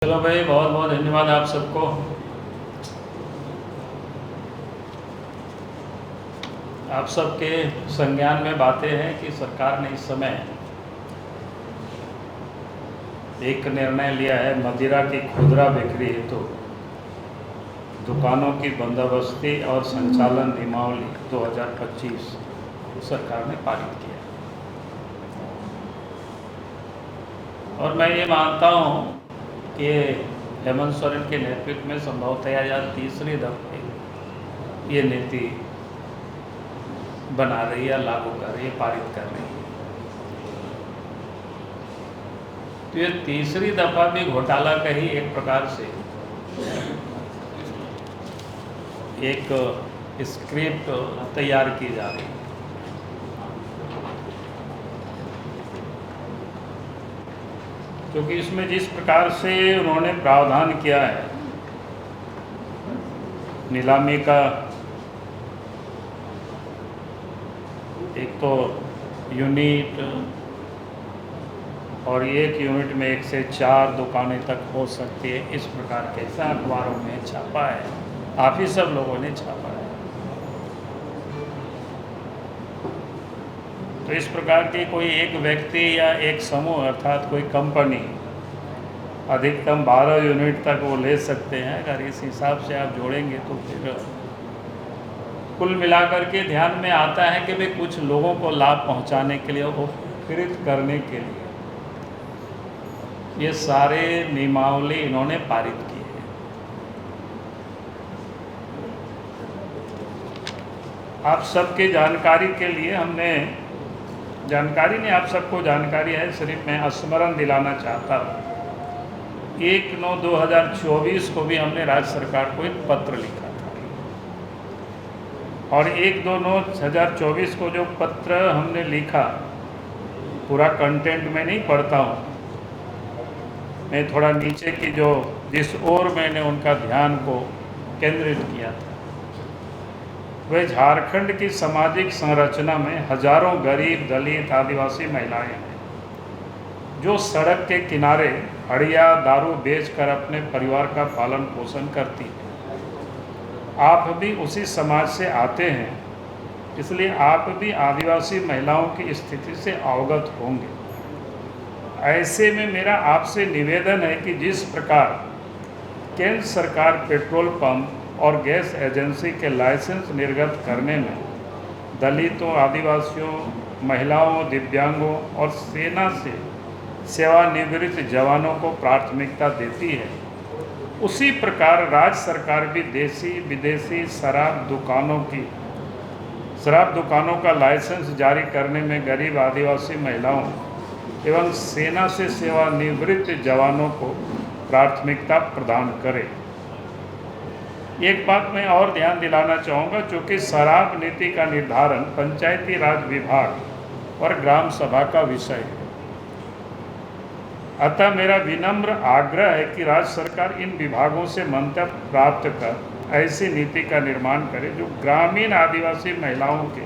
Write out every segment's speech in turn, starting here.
चलो भाई, बहुत बहुत धन्यवाद आप सबको। आप सबके संज्ञान में बातें हैं कि सरकार ने इस समय एक निर्णय लिया है मदिरा की खुदरा बिक्री हेतु दुकानों की बंदोबस्ती और संचालन नियमावली 2025 सरकार ने पारित किया। और मैं ये मानता हूँ कि हेमंत सोरेन के नेतृत्व में संभवतः या तीसरी दफे ये नीति बना रही है, लागू कर रही है, पारित कर रही है। तो ये तीसरी दफा भी घोटाला का ही एक प्रकार से एक स्क्रिप्ट तैयार की जा रही है। क्योंकि इसमें जिस प्रकार से उन्होंने प्रावधान किया है नीलामी का, एक तो यूनिट और एक यूनिट में 1 से 4 दुकानें तक हो सकती है, इस प्रकार के ऐसा अखबारों में छापा है, आप ही सब लोगों ने छापा है। तो इस प्रकार की कोई एक व्यक्ति या एक समूह अर्थात कोई कंपनी अधिकतम 12 यूनिट तक वो ले सकते हैं। अगर इस हिसाब से आप जोड़ेंगे तो फिर कुल मिलाकर के ध्यान में आता है कि भाई कुछ लोगों को लाभ पहुंचाने के लिए, उपकृत करने के लिए ये सारे नियमावली इन्होंने पारित की है। आप सबके जानकारी के लिए हमने, जानकारी नहीं, आप सबको जानकारी है, सिर्फ मैं स्मरण दिलाना चाहता हूँ। 1/9/2024 को भी हमने राज्य सरकार को एक पत्र लिखा था और 1/2/2024 को जो पत्र हमने लिखा, पूरा कंटेंट में नहीं पढ़ता हूँ, मैं थोड़ा नीचे की जो जिस ओर मैंने उनका ध्यान को केंद्रित किया था, वह झारखंड की सामाजिक संरचना में हजारों गरीब, दलित, आदिवासी महिलाएं हैं जो सड़क के किनारे हड़िया दारू बेचकर अपने परिवार का पालन पोषण करती हैं। आप भी उसी समाज से आते हैं, इसलिए आप भी आदिवासी महिलाओं की स्थिति से अवगत होंगे। ऐसे में मेरा आपसे निवेदन है कि जिस प्रकार केंद्र सरकार पेट्रोल पंप और गैस एजेंसी के लाइसेंस निर्गत करने में दलितों, आदिवासियों, महिलाओं, दिव्यांगों और सेना से सेवानिवृत्त जवानों को प्राथमिकता देती है, उसी प्रकार राज्य सरकार भी देसी विदेशी शराब दुकानों का लाइसेंस जारी करने में गरीब आदिवासी महिलाओं एवं सेना से सेवानिवृत्त जवानों को प्राथमिकता प्रदान करे। एक बात मैं और ध्यान दिलाना चाहूँगा, चूँकि शराब नीति का निर्धारण पंचायती राज विभाग और ग्राम सभा का विषय है, अतः मेरा विनम्र आग्रह है कि राज्य सरकार इन विभागों से मंतव्य प्राप्त कर ऐसी नीति का निर्माण करे जो ग्रामीण आदिवासी महिलाओं के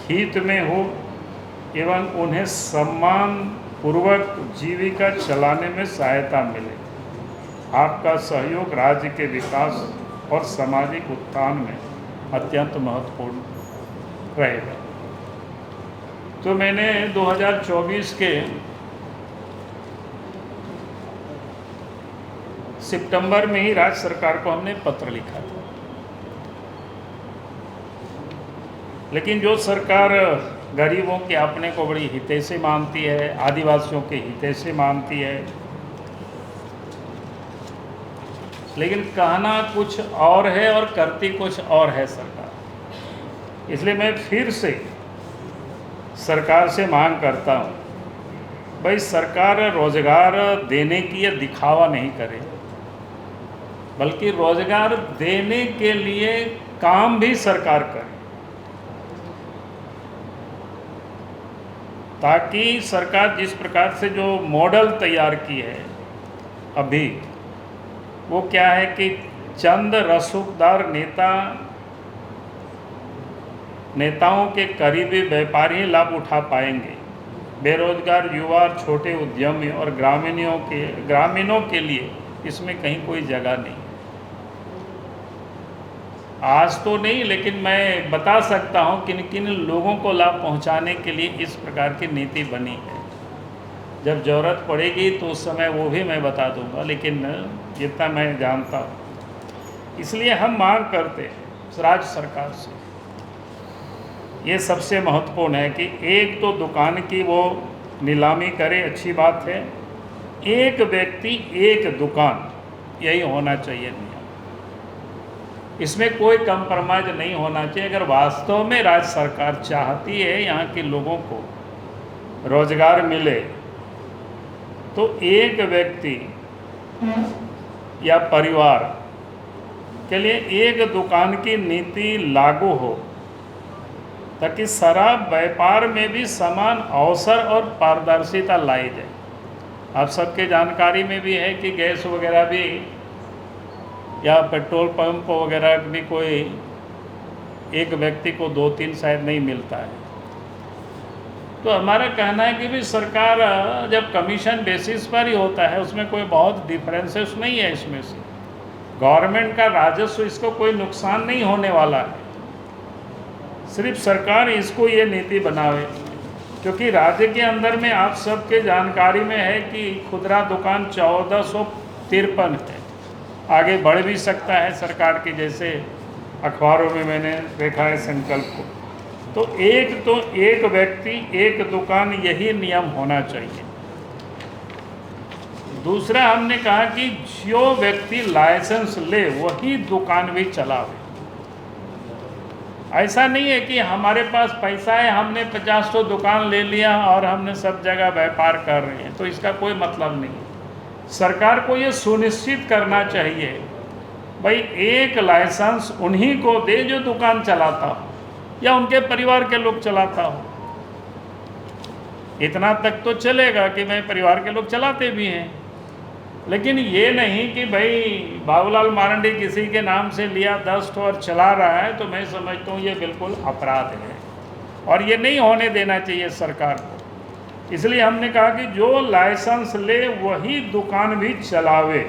हित में हो एवं उन्हें सम्मान पूर्वक जीविका चलाने में सहायता मिले। आपका सहयोग राज्य के विकास और सामाजिक उत्थान में अत्यंत महत्वपूर्ण रहेगा। तो मैंने 2024 के सितंबर में ही राज्य सरकार को हमने पत्र लिखा था, लेकिन जो सरकार गरीबों के अपने को बड़ी हितैषी मानती है, आदिवासियों के हितैषी मानती है, लेकिन कहना कुछ और है और करती कुछ और है सरकार। इसलिए मैं फिर से सरकार से मांग करता हूँ, भाई सरकार रोजगार देने की ये दिखावा नहीं करे, बल्कि रोजगार देने के लिए काम भी सरकार करे, ताकि सरकार जिस प्रकार से जो मॉडल तैयार की है अभी, वो क्या है कि चंद रसूखदार नेताओं के करीबी व्यापारी लाभ उठा पाएंगे बेरोजगार युवा और छोटे उद्यमी और ग्रामीणों के लिए इसमें कहीं कोई जगह नहीं। आज तो नहीं, लेकिन मैं बता सकता हूँ किन किन लोगों को लाभ पहुँचाने के लिए इस प्रकार की नीति बनी है। जब ज़रूरत पड़ेगी तो उस समय वो भी मैं बता दूंगा, लेकिन जितना मैं जानता हूँ, इसलिए हम मांग करते हैं राज्य सरकार से, ये सबसे महत्वपूर्ण है कि एक तो दुकान की वो नीलामी करे, अच्छी बात है। एक व्यक्ति एक दुकान, यही होना चाहिए नियम। इसमें कोई कंप्रोमाइज नहीं होना चाहिए। अगर वास्तव में राज्य सरकार चाहती है यहाँ के लोगों को रोजगार मिले, तो एक व्यक्ति या परिवार के लिए एक दुकान की नीति लागू हो, ताकि शराब व्यापार में भी समान अवसर और पारदर्शिता लाई जाए। आप सबके जानकारी में भी है कि गैस वगैरह भी या पेट्रोल पंप वगैरह भी कोई एक व्यक्ति को 2-3 शायद नहीं मिलता है। तो हमारा कहना है कि भी सरकार जब कमीशन बेसिस पर ही होता है, उसमें कोई बहुत डिफरेंसेस नहीं है। इसमें से गवर्नमेंट का राजस्व, इसको कोई नुकसान नहीं होने वाला है। सिर्फ सरकार इसको ये नीति बनावे, क्योंकि राज्य के अंदर में आप सबके जानकारी में है कि खुदरा दुकान 1453 है। आगे बढ़ भी सकता है सरकार के जैसे अखबारों में मैंने देखा है संकल्प को। तो एक व्यक्ति एक दुकान, यही नियम होना चाहिए। दूसरा, हमने कहा कि जो व्यक्ति लाइसेंस ले वही दुकान भी चलावे। ऐसा नहीं है कि हमारे पास पैसा है, हमने 50 तो दुकान ले लिया और हमने सब जगह व्यापार कर रहे हैं, तो इसका कोई मतलब नहीं। सरकार को ये सुनिश्चित करना चाहिए भाई एक लाइसेंस उन्हीं को दे जो दुकान चलाता हो या उनके परिवार के लोग चलाता हो। इतना तक तो चलेगा कि भाई परिवार के लोग चलाते भी हैं, लेकिन ये नहीं कि भाई बाबूलाल मारंडी किसी के नाम से लिया 10 ठो और चला रहा है, तो मैं समझता हूँ ये बिल्कुल अपराध है और ये नहीं होने देना चाहिए सरकार को। इसलिए हमने कहा कि जो लाइसेंस ले वही दुकान भी चलावे।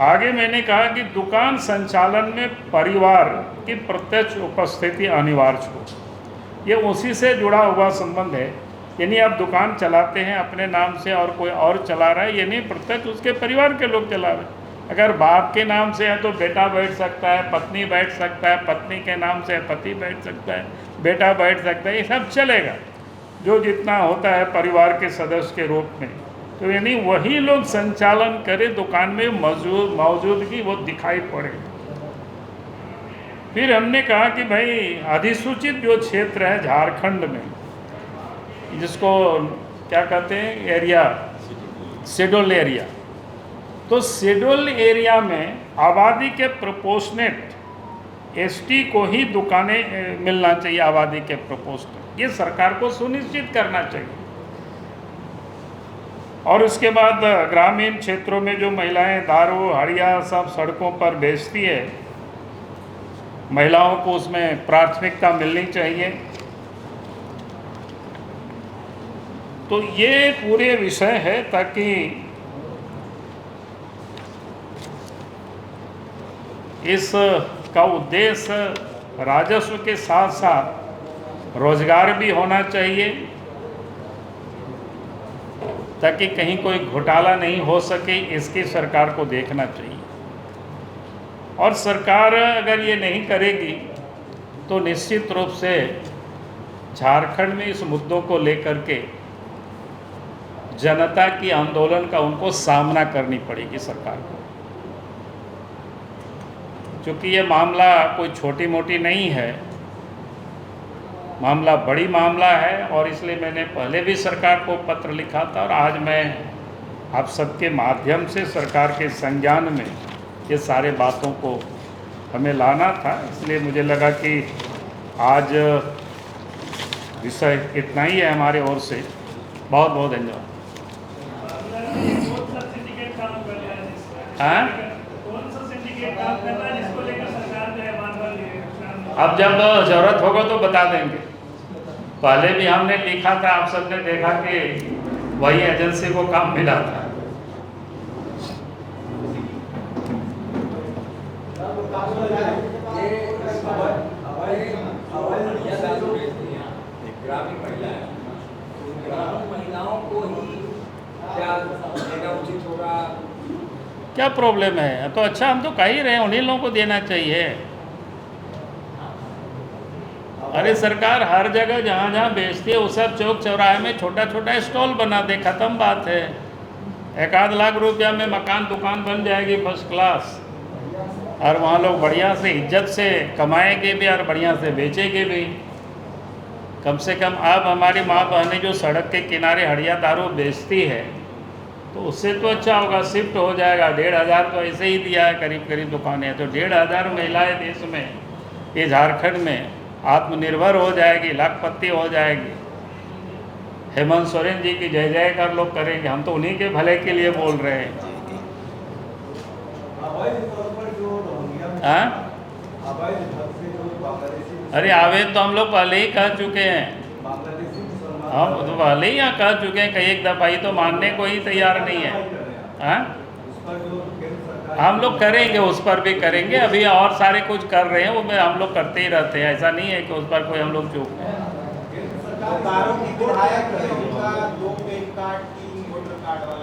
आगे मैंने कहा कि दुकान संचालन में परिवार की प्रत्यक्ष उपस्थिति अनिवार्य हो। ये उसी से जुड़ा हुआ संबंध है। यानी आप दुकान चलाते हैं अपने नाम से और कोई और चला रहा है, ये नहीं प्रत्यक्ष उसके परिवार के लोग चला रहे हैं। अगर बाप के नाम से है तो बेटा बैठ सकता है, पत्नी बैठ सकता है, पत्नी के नाम से है पति बैठ सकता है, बेटा बैठ सकता है, ये सब चलेगा जो जितना होता है परिवार के सदस्य के रूप में। तो यानी वही लोग संचालन करें, दुकान में मौजूदगी वो दिखाई पड़े। फिर हमने कहा कि भाई अधिसूचित जो क्षेत्र है झारखंड में, जिसको क्या कहते हैं एरिया, शेड्यूल एरिया, तो शेड्यूल एरिया में आबादी के प्रोपोर्शनेट एसटी को ही दुकानें मिलना चाहिए, आबादी के प्रोपोर्शनेट। ये सरकार को सुनिश्चित करना चाहिए। और उसके बाद ग्रामीण क्षेत्रों में जो महिलाएं दारू हड़िया सब सड़कों पर बेचती है, महिलाओं को उसमें प्राथमिकता मिलनी चाहिए। तो ये पूरे विषय है ताकि इस का उद्देश्य राजस्व के साथ साथ रोजगार भी होना चाहिए, ताकि कहीं कोई घोटाला नहीं हो सके, इसकी सरकार को देखना चाहिए। और सरकार अगर ये नहीं करेगी तो निश्चित रूप से झारखंड में इस मुद्दों को लेकर के जनता की आंदोलन का उनको सामना करनी पड़ेगी सरकार को, क्योंकि ये मामला कोई छोटी मोटी नहीं है, मामला बड़ी मामला है। और इसलिए मैंने पहले भी सरकार को पत्र लिखा था और आज मैं आप सबके माध्यम से सरकार के संज्ञान में ये सारे बातों को हमें लाना था। इसलिए मुझे लगा कि आज विषय इतना ही है हमारे ओर से। बहुत बहुत धन्यवाद। हाँ, अब जब ज़रूरत होगा तो बता देंगे। पहले भी हमने लिखा था, आप सबने देखा कि वही एजेंसी को काम मिला था। ग्रामीण महिलाओं को ही क्या देना उचित होगा? क्या प्रॉब्लम है? तो अच्छा, हम तो कह ही रहे हैं उन्हीं लोगों को देना चाहिए। अरे सरकार हर जगह जहाँ जहाँ बेचती है उस सब चौक चौराहे में छोटा छोटा स्टॉल बना दे, ख़त्म बात है। 1-8 लाख रुपया में मकान दुकान बन जाएगी फर्स्ट क्लास, और वहाँ लोग बढ़िया से इज्जत से कमाएंगे भी और बढ़िया से बेचेंगे भी। कम से कम अब हमारी माँ बहनें जो सड़क के किनारे हड़िया दारू बेचती है, तो उससे तो अच्छा होगा, शिफ्ट हो जाएगा। 1,500 तो ऐसे ही दिया है करीब करीब दुकानें, तो 1,500 महिलाएं देश में, ये झारखंड में आत्मनिर्भर हो जाएगी, लाखपति हो जाएगी। हेमंत सोरेन जी की जय जयकार लोग करेंगे। हम तो उन्हीं के भले के लिए बोल रहे हैं। हाँ, अरे आवेदन तो हम लोग पहले ही कह चुके हैं, हम तो पहले ही यहाँ कह चुके हैं कई एक दफ़ा, ही तो मानने को ही तैयार नहीं है। हाँ, हम लोग करेंगे, उस पर भी करेंगे। अभी और सारे कुछ कर रहे हैं, वो में हम लोग करते ही रहते हैं, ऐसा नहीं है कि उस पर कोई हम लोग चूक हैं।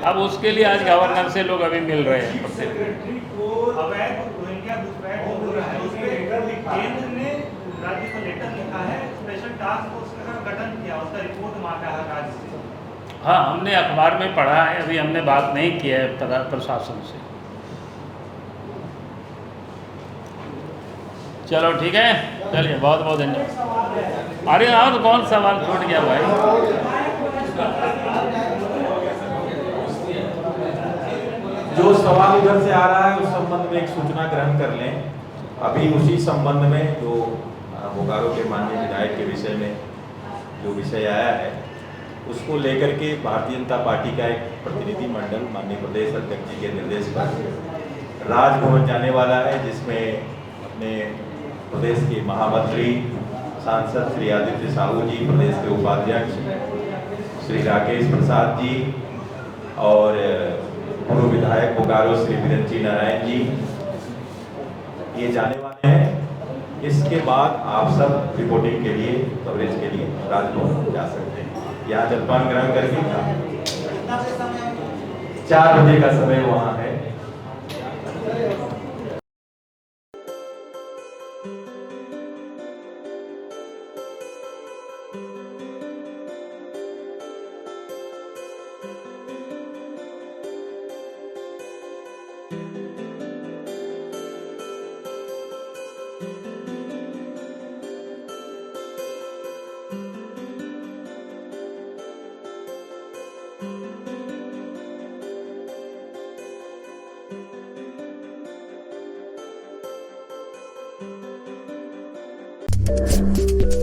अब उसके लिए आज गवर्नर से लोग अभी मिल रहे हैं। केंद्र ने राज्य को लेटर लिखा है, स्पेशल टास्क फोर्स का गठन किया, उसका रिपोर्ट मांगा है राज्य से। हाँ, हमने अखबार में पढ़ा है, अभी हमने बात नहीं किया है प्रशासन से। चलो ठीक है, चलिए, बहुत बहुत धन्यवाद। अरे और कौन सवाल छूट गया भाई? जो सवाल इधर से आ रहा है उस संबंध में एक सूचना ग्रहण कर लें। अभी उसी संबंध में जो बोकारो के माननीय विधायक के विषय में जो विषय आया है, उसको लेकर के भारतीय जनता पार्टी का एक प्रतिनिधि मंडल माननीय प्रदेश अध्यक्ष जी के निर्देश पर राजभवन जाने वाला है, जिसमें अपने प्रदेश के महामंत्री सांसद श्री आदित्य साहू जी, प्रदेश के उपाध्यक्ष श्री राकेश प्रसाद जी और पूर्व विधायक बोकारो श्री वीरेंद्र नारायण जी, ये जाने वाले हैं। इसके बाद आप सब रिपोर्टिंग के लिए, कवरेज के लिए राजभवन जा सकते हैं। यहाँ जलपान ग्रहण करके 4 बजे का समय वहाँ है। Thank you.